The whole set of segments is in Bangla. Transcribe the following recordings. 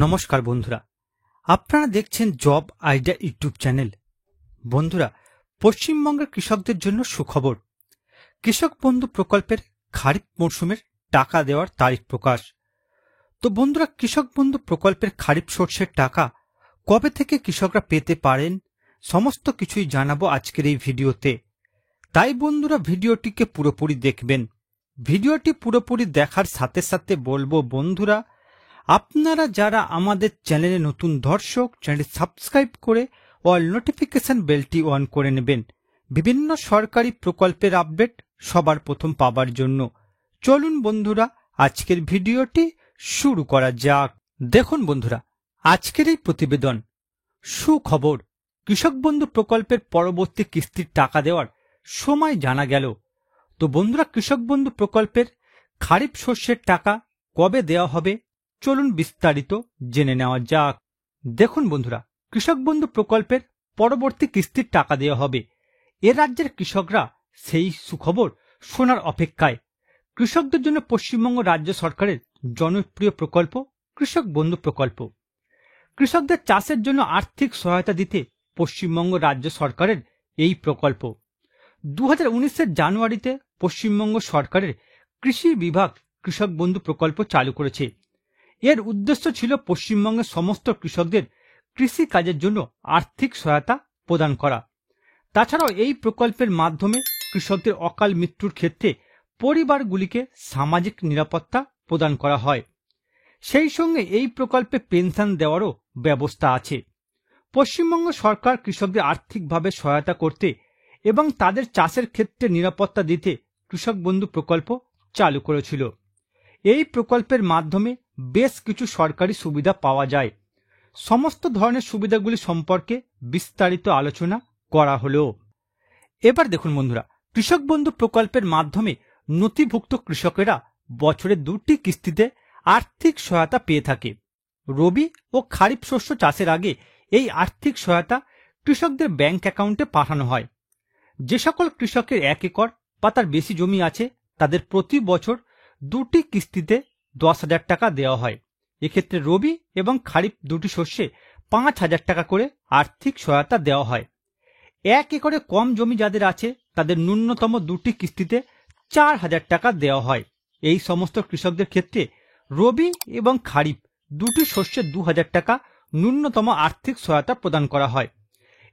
নমস্কার বন্ধুরা, আপনারা দেখছেন জব আইডিয়া ইউটিউব চ্যানেল। বন্ধুরা, পশ্চিমবঙ্গের কৃষকদের জন্য সুখবর। কৃষক বন্ধু প্রকল্পের খারিফ মরশুমের টাকা দেওয়ার তারিখ প্রকাশ। তো বন্ধুরা, কৃষক বন্ধু প্রকল্পের খারিফ শস্যের টাকা কবে থেকে কৃষকরা পেতে পারেন সমস্ত কিছুই জানাবো আজকের এই ভিডিওতে। তাই বন্ধুরা, ভিডিওটিকে পুরোপুরি দেখবেন। ভিডিওটি পুরোপুরি দেখার সাথে সাথে বলবো বন্ধুরা, আপনারা যারা আমাদের চ্যানেলে নতুন দর্শক, চ্যানেলটি সাবস্ক্রাইব করে অল নোটিফিকেশন বেলটি অন করে নেবেন বিভিন্ন সরকারি প্রকল্পের আপডেট সবার প্রথম পাবার জন্য। চলুন বন্ধুরা, আজকের ভিডিওটি শুরু করা যাক। দেখুন বন্ধুরা, আজকের এই প্রতিবেদন সুখবর। কৃষক বন্ধু প্রকল্পের পরবর্তী কিস্তির টাকা দেওয়ার সময় জানা গেল। তো বন্ধুরা, কৃষক বন্ধু প্রকল্পের খারিফ শস্যের টাকা কবে দেওয়া হবে চলুন বিস্তারিত জেনে নেওয়া যাক। দেখুন বন্ধুরা, কৃষক বন্ধু প্রকল্পের পরবর্তী কিস্তির টাকা দেওয়া হবে। এ রাজ্যের কৃষকরা সেই সুখবর শোনার অপেক্ষায়। কৃষকদের জন্য পশ্চিমবঙ্গ রাজ্য সরকারের জনপ্রিয় প্রকল্প কৃষক বন্ধু প্রকল্প। কৃষকদের চাষের জন্য আর্থিক সহায়তা দিতে পশ্চিমবঙ্গ রাজ্য সরকারের এই প্রকল্প 2019 জানুয়ারিতে পশ্চিমবঙ্গ সরকারের কৃষি বিভাগ কৃষক বন্ধু প্রকল্প চালু করেছে। এর উদ্দেশ্য ছিল পশ্চিমবঙ্গের সমস্ত কৃষকদের কৃষি কাজের জন্য আর্থিক সহায়তা প্রদান করা। তাছাড়াও এই প্রকল্পের মাধ্যমে কৃষকদের অকাল মৃত্যুর ক্ষেত্রে পরিবারগুলিকে সামাজিক নিরাপত্তা প্রদান করা হয়। সেই সঙ্গে এই প্রকল্পে পেনশন দেওয়ারও ব্যবস্থা আছে। পশ্চিমবঙ্গ সরকার কৃষকদের আর্থিকভাবে সহায়তা করতে এবং তাদের চাষের ক্ষেত্রে নিরাপত্তা দিতে কৃষক বন্ধু প্রকল্প চালু করেছিল। এই প্রকল্পের মাধ্যমে বেশ কিছু সরকারি সুবিধা পাওয়া যায়। সমস্ত ধরনের সুবিধাগুলি সম্পর্কে বিস্তারিত আলোচনা করা হলো। এবার দেখুন বন্ধুরা, কৃষক বন্ধু প্রকল্পের মাধ্যমে নথিভুক্ত কৃষকেরা বছরে 2টি কিস্তিতে আর্থিক সহায়তা পেয়ে থাকে। রবি ও খারিফ শস্য চাষের আগে এই আর্থিক সহায়তা কৃষকদের ব্যাংক অ্যাকাউন্টে পাঠানো হয়। যে সকল কৃষকের 1 একর বা তার বেশি জমি আছে তাদের প্রতি বছর 2টি কিস্তিতে 10,000 টাকা দেওয়া হয়। এক্ষেত্রে রবি এবং খারিফ দুটি শস্যে 5,000 টাকা করে আর্থিক সহায়তা দেওয়া হয়। 1 একরে কম জমি যাদের আছে তাদের ন্যূনতম 2টি কিস্তিতে 4,000 টাকা দেওয়া হয়। এই সমস্ত কৃষকদের ক্ষেত্রে রবি এবং খারিফ দুটি শস্যে 2,000 টাকা ন্যূনতম আর্থিক সহায়তা প্রদান করা হয়।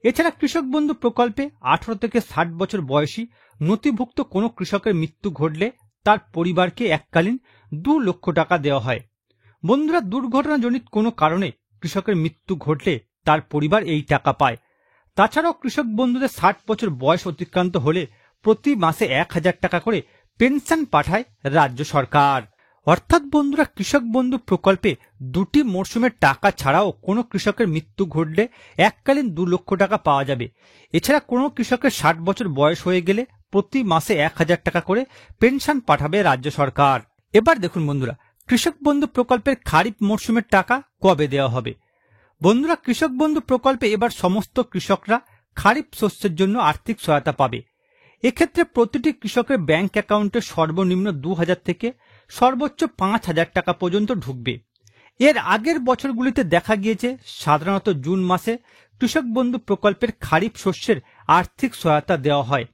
এছাড়া কৃষক বন্ধু প্রকল্পে 18 থেকে 60 বছর বয়সী নথিভুক্ত কোনো কৃষকের মৃত্যু ঘটলে তার পরিবারকে এককালীন 2 লক্ষ টাকা দেওয়া হয়। বন্ধুরা, দুর্ঘটনাজনিত কোনো কারণে কৃষকের মৃত্যু ঘটলে তার পরিবার এই টাকা পায়। তাছাড়াও কৃষক বন্ধুদের 60 বছর বয়স অতিক্রান্ত হলে প্রতি মাসে 1,000 টাকা করে পেনশন পাঠায় রাজ্য সরকার। অর্থাৎ বন্ধুরা, কৃষক বন্ধু প্রকল্পে 2টি মরশুমের টাকা ছাড়াও কোনো কৃষকের মৃত্যু ঘটলে এককালীন 2 লক্ষ টাকা পাওয়া যাবে। এছাড়া কোনো কৃষকের 60 বছর বয়স হয়ে গেলে প্রতি মাসে 1,000 টাকা করে পেনশন পাঠাবে রাজ্য সরকার। এবার দেখুন বন্ধুরা, কৃষক বন্ধু প্রকল্পের খারিফ মরশুমের টাকা কবে দেওয়া হবে। বন্ধুরা, কৃষক বন্ধু প্রকল্পে এবার সমস্ত কৃষকরা খারিফ শস্যের জন্য আর্থিক সহায়তা পাবে। এক্ষেত্রে প্রতিটি কৃষকের ব্যাংক অ্যাকাউন্টে সর্বনিম্ন 2,000 থেকে সর্বোচ্চ 5,000 টাকা পর্যন্ত ঢুকবে। এর আগের বছরগুলিতে দেখা গিয়েছে সাধারণত জুন মাসে কৃষক বন্ধু প্রকল্পের খারিফ শস্যের আর্থিক সহায়তা দেওয়া হয়,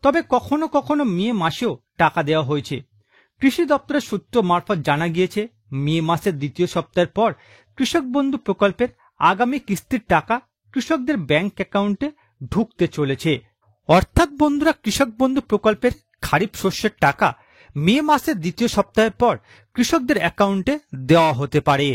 তবে কখনো কখনো মে মাসেও টাকা দেওয়া হয়েছে। কৃষি দপ্তরের সূত্র মারফত জানা গিয়েছে মে মাসের 2য় সপ্তাহের পর কৃষক বন্ধু প্রকল্পের আগামী কিস্তির টাকা কৃষকদের ব্যাংক অ্যাকাউন্টে ঢুকতে চলেছে। অর্থাৎ বন্ধুরা, কৃষক বন্ধু প্রকল্পের খারিফ শস্যের টাকা মে মাসের 2য় সপ্তাহের পর কৃষকদের অ্যাকাউন্টে দেওয়া হতে পারে।